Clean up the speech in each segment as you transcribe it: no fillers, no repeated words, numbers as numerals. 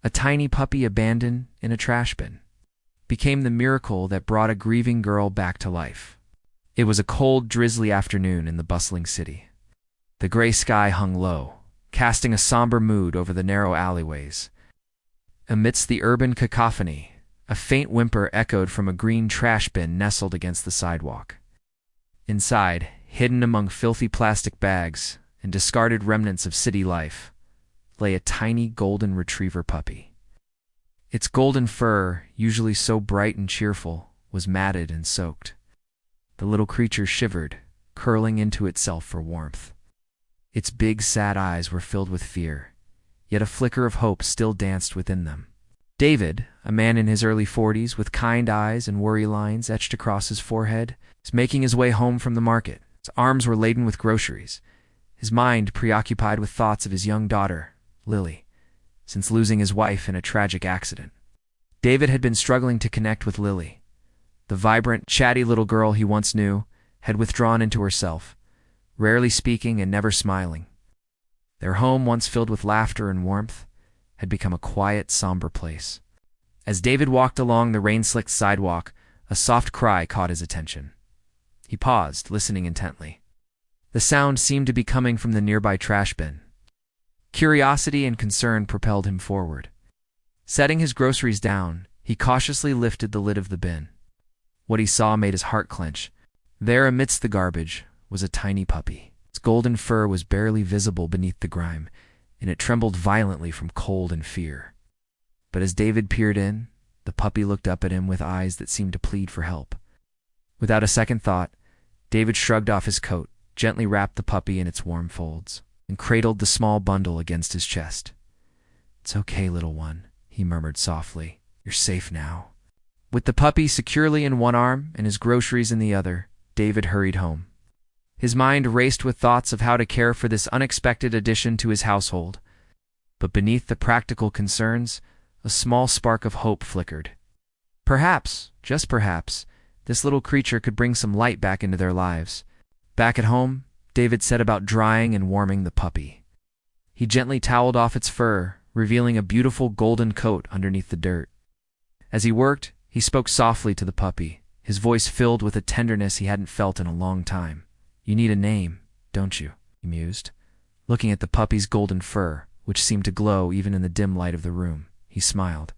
A tiny puppy abandoned in a trash bin became the miracle that brought a grieving girl back to life. It was a cold, drizzly afternoon in the bustling city. The gray sky hung low, casting a somber mood over the narrow alleyways. Amidst the urban cacophony, a faint whimper echoed from a green trash bin nestled against the sidewalk. Inside, hidden among filthy plastic bags and discarded remnants of city life, lay a tiny golden retriever puppy. Its golden fur, usually so bright and cheerful, was matted and soaked. The little creature shivered, curling into itself for warmth. Its big, sad eyes were filled with fear, yet a flicker of hope still danced within them. David, a man in his early 40s with kind eyes and worry lines etched across his forehead, was making his way home from the market. His arms were laden with groceries, his mind preoccupied with thoughts of his young daughter, Lily, since losing his wife in a tragic accident. David had been struggling to connect with Lily. The vibrant, chatty little girl he once knew had withdrawn into herself, rarely speaking and never smiling. Their home, once filled with laughter and warmth, had become a quiet, somber place. As David walked along the rain-slicked sidewalk, a soft cry caught his attention. He paused, listening intently. The sound seemed to be coming from the nearby trash bin. Curiosity and concern propelled him forward. Setting his groceries down, he cautiously lifted the lid of the bin. What he saw made his heart clench. There, amidst the garbage, was a tiny puppy. Its golden fur was barely visible beneath the grime, and it trembled violently from cold and fear. But as David peered in, the puppy looked up at him with eyes that seemed to plead for help. Without a second thought, David shrugged off his coat, gently wrapped the puppy in its warm folds, and cradled the small bundle against his chest. "It's okay, little one," he murmured softly. "You're safe now." With the puppy securely in one arm and his groceries in the other, David hurried home. His mind raced with thoughts of how to care for this unexpected addition to his household. But beneath the practical concerns, a small spark of hope flickered. Perhaps, just perhaps, this little creature could bring some light back into their lives. Back at home, David set about drying and warming the puppy. He gently toweled off its fur, revealing a beautiful golden coat underneath the dirt. As he worked, he spoke softly to the puppy, his voice filled with a tenderness he hadn't felt in a long time. "You need a name, don't you?" he mused. Looking at the puppy's golden fur, which seemed to glow even in the dim light of the room, he smiled.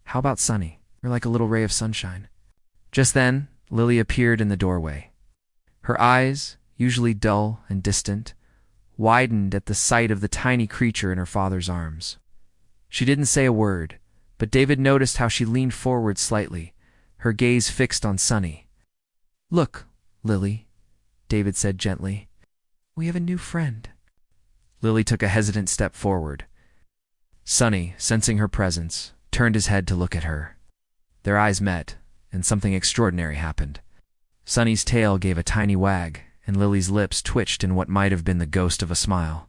"How about Sunny? You're like a little ray of sunshine." Just then, Lily appeared in the doorway. Her eyes, usually dull and distant, widened at the sight of the tiny creature in her father's arms. She didn't say a word, but David noticed how she leaned forward slightly, her gaze fixed on Sunny. "Look, Lily," David said gently. "We have a new friend." Lily took a hesitant step forward. Sunny, sensing her presence, turned his head to look at her. Their eyes met, and something extraordinary happened. Sunny's tail gave a tiny wag, and Lily's lips twitched in what might have been the ghost of a smile.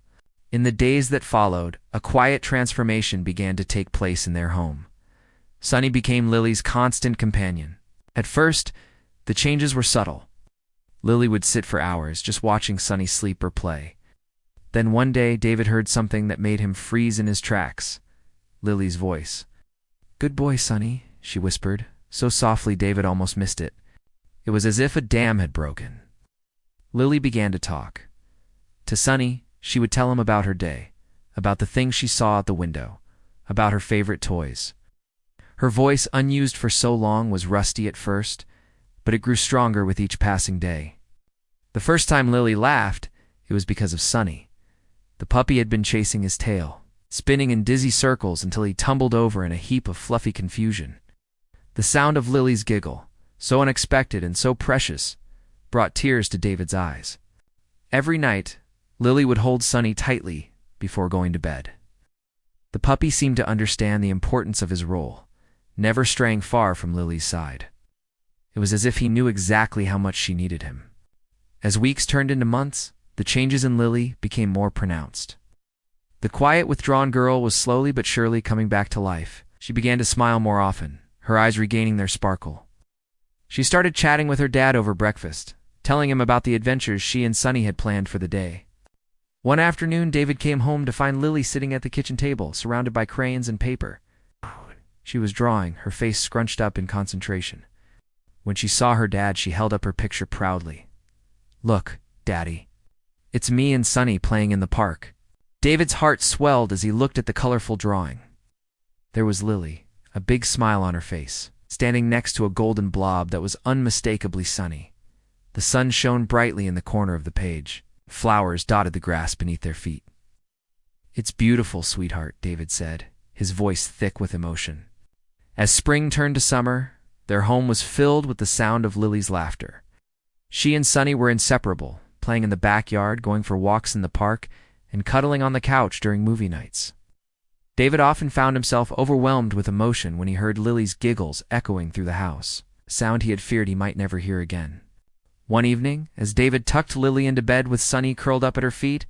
In the days that followed, a quiet transformation began to take place in their home. Sunny became Lily's constant companion. At first, the changes were subtle. Lily would sit for hours just watching Sunny sleep or play. Then one day, David heard something that made him freeze in his tracks. Lily's voice. "Good boy, Sunny," she whispered, so softly David almost missed it. It was as if a dam had broken. Lily began to talk. To Sunny, she would tell him about her day, about the things she saw at the window, about her favorite toys. Her voice, unused for so long, was rusty at first, but it grew stronger with each passing day. The first time Lily laughed, it was because of Sunny. The puppy had been chasing his tail, spinning in dizzy circles until he tumbled over in a heap of fluffy confusion. The sound of Lily's giggle, so unexpected and so precious, brought tears to David's eyes. Every night, Lily would hold Sunny tightly before going to bed. The puppy seemed to understand the importance of his role, never straying far from Lily's side. It was as if he knew exactly how much she needed him. As weeks turned into months, the changes in Lily became more pronounced. The quiet, withdrawn girl was slowly but surely coming back to life. She began to smile more often, her eyes regaining their sparkle. She started chatting with her dad over breakfast, telling him about the adventures she and Sunny had planned for the day. One afternoon, David came home to find Lily sitting at the kitchen table, surrounded by crayons and paper. She was drawing, her face scrunched up in concentration. When she saw her dad, she held up her picture proudly. "Look, Daddy. It's me and Sonny playing in the park." David's heart swelled as he looked at the colorful drawing. There was Lily, a big smile on her face, standing next to a golden blob that was unmistakably Sonny. The sun shone brightly in the corner of the page. Flowers dotted the grass beneath their feet. "It's beautiful, sweetheart," David said, his voice thick with emotion. As spring turned to summer, their home was filled with the sound of Lily's laughter. She and Sonny were inseparable, playing in the backyard, going for walks in the park, and cuddling on the couch during movie nights. David often found himself overwhelmed with emotion when he heard Lily's giggles echoing through the house, a sound he had feared he might never hear again. One evening, as David tucked Lily into bed with Sonny curled up at her feet,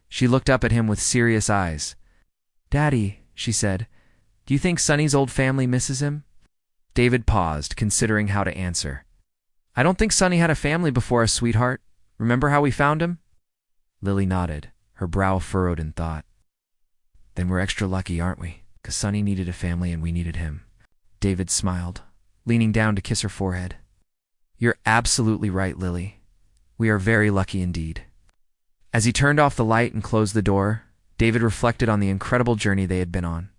she looked up at him with serious eyes. "Daddy," she said, "do you think Sonny's old family misses him?" David paused, considering how to answer. "I don't think Sonny had a family before us, sweetheart. Remember how we found him?" Lily nodded, her brow furrowed in thought. "Then we're extra lucky, aren't we? 'Cause Sonny needed a family and we needed him." David smiled, leaning down to kiss her forehead. "You're absolutely right, Lily. We are very lucky indeed." As he turned off the light and closed the door, David reflected on the incredible journey they had been on.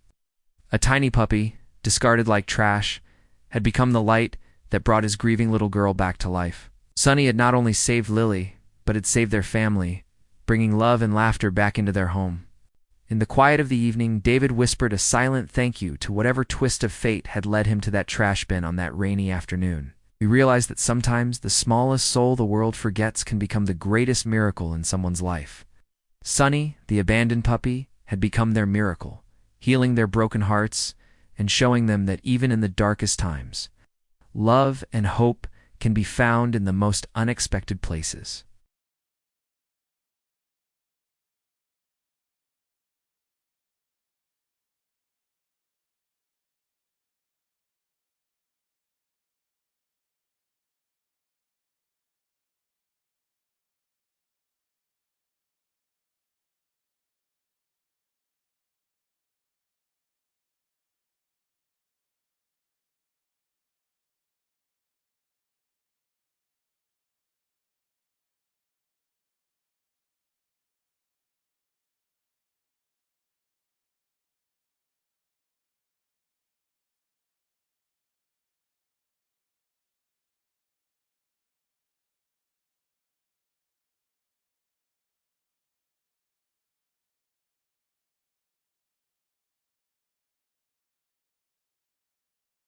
A tiny puppy, discarded like trash, had become the light that brought his grieving little girl back to life. Sonny had not only saved Lily, but had saved their family, bringing love and laughter back into their home. In the quiet of the evening, David whispered a silent thank you to whatever twist of fate had led him to that trash bin on that rainy afternoon. We realized that sometimes the smallest soul the world forgets can become the greatest miracle in someone's life. Sonny, the abandoned puppy, had become their miracle, healing their broken hearts and showing them that even in the darkest times, love and hope can be found in the most unexpected places.